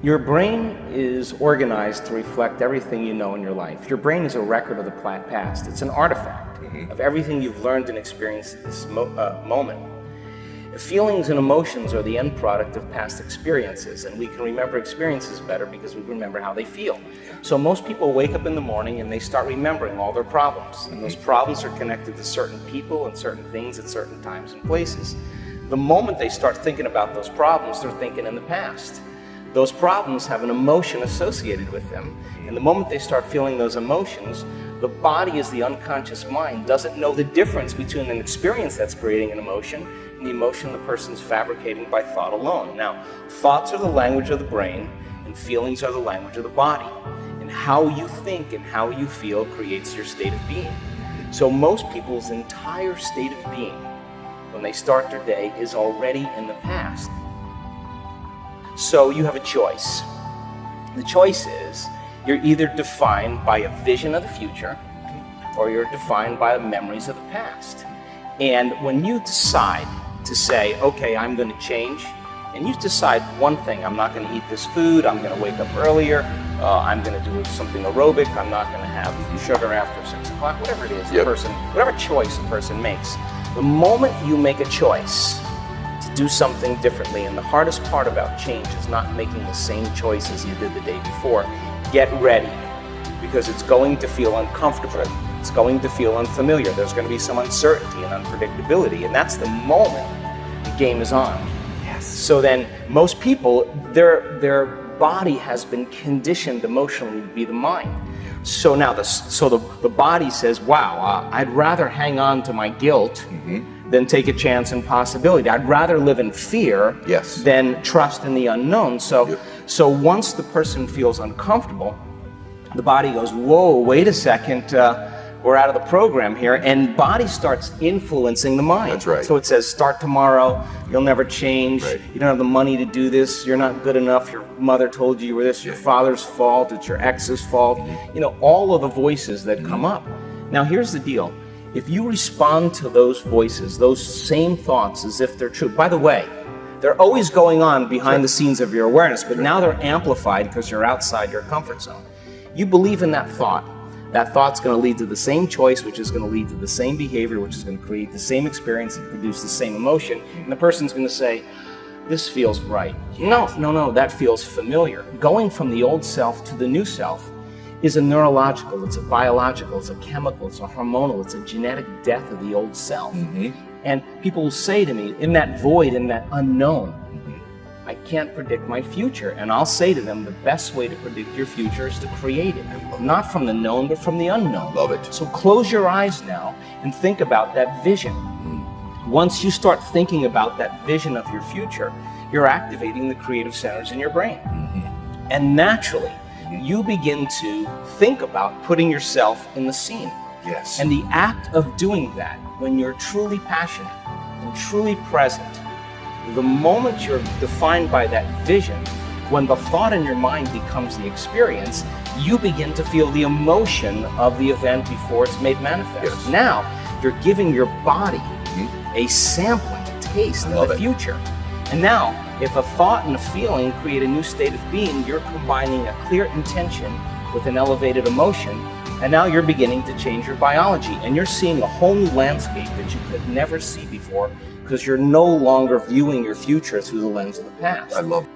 Your brain is organized to reflect everything you know in your life. Your brain is a record of the past. It's an artifact of everything you've learned and experienced at this moment. Feelings and emotions are the end product of past experiences, and we can remember experiences better because we remember how they feel. So most people wake up in the morning and they start remembering all their problems, and those problems are connected to certain people and certain things at certain times and places. The moment they start thinking about those problems, they're thinking in the past. Those problems have an emotion associated with them, and the moment they start feeling those emotions, the body, as the unconscious mind, doesn't know the difference between an experience that's creating an emotion and the emotion the person's fabricating by thought alone. Now, thoughts are the language of the brain, and feelings are the language of the body. And how you think and how you feel creates your state of being. So most people's entire state of being, when they start their day, is already in the past. So you have a choice. The choice is, you're either defined by a vision of the future, or you're defined by the memories of the past. And when you decide to say, okay, I'm going to change, and you decide one thing: I'm not going to eat this food, I'm going to wake up earlier, I'm going to do something aerobic, I'm not going to have sugar after 6 o'clock, whatever it is, whatever choice a person makes. The moment you make a choice to do something differently, and the hardest part about change is not making the same choice as you did the day before, get ready, because it's going to feel uncomfortable. It's going to feel unfamiliar. There's going to be some uncertainty and unpredictability, and that's the moment the game is on. Yes. So then most people, their body has been conditioned emotionally to be the mind. So now the body says, wow, I'd rather hang on to my guilt than take a chance and possibility. I'd rather live in fear than trust in the unknown. So once the person feels uncomfortable, the body goes, whoa, wait a second, we're out of the program here, and body starts influencing the mind. That's right. So it says, start tomorrow, you'll never change, you don't have the money to do this, you're not good enough, your mother told you were this, your father's fault, it's your ex's fault, you know, all of the voices that come up. Now here's the deal. If you respond to those voices, those same thoughts, as if they're true, by the way, they're always going on behind the scenes of your awareness, but now they're amplified because you're outside your comfort zone. You believe in that thought's going to lead to the same choice, which is going to lead to the same behavior, which is going to create the same experience and produce the same emotion, and the person's going to say, this feels right. No, that feels familiar. Going from the old self to the new self is a neurological, it's a biological, it's a chemical, it's a hormonal, it's a genetic death of the old self. And people will say to me, in that void, in that unknown, I can't predict my future. And I'll say to them, the best way to predict your future is to create it. Not from the known, but from the unknown. Love it. So close your eyes now and think about that vision. Once you start thinking about that vision of your future, you're activating the creative centers in your brain. And naturally, you begin to think about putting yourself in the scene. Yes. And the act of doing that, when you're truly passionate and truly present, the moment you're defined by that vision, when the thought in your mind becomes the experience, you begin to feel the emotion of the event before it's made manifest. Now, you're giving your body a sampling, a taste of the future. And now, if a thought and a feeling create a new state of being, you're combining a clear intention with an elevated emotion, and now you're beginning to change your biology, and you're seeing a whole new landscape that you could never see before, because you're no longer viewing your future through the lens of the past. I love it.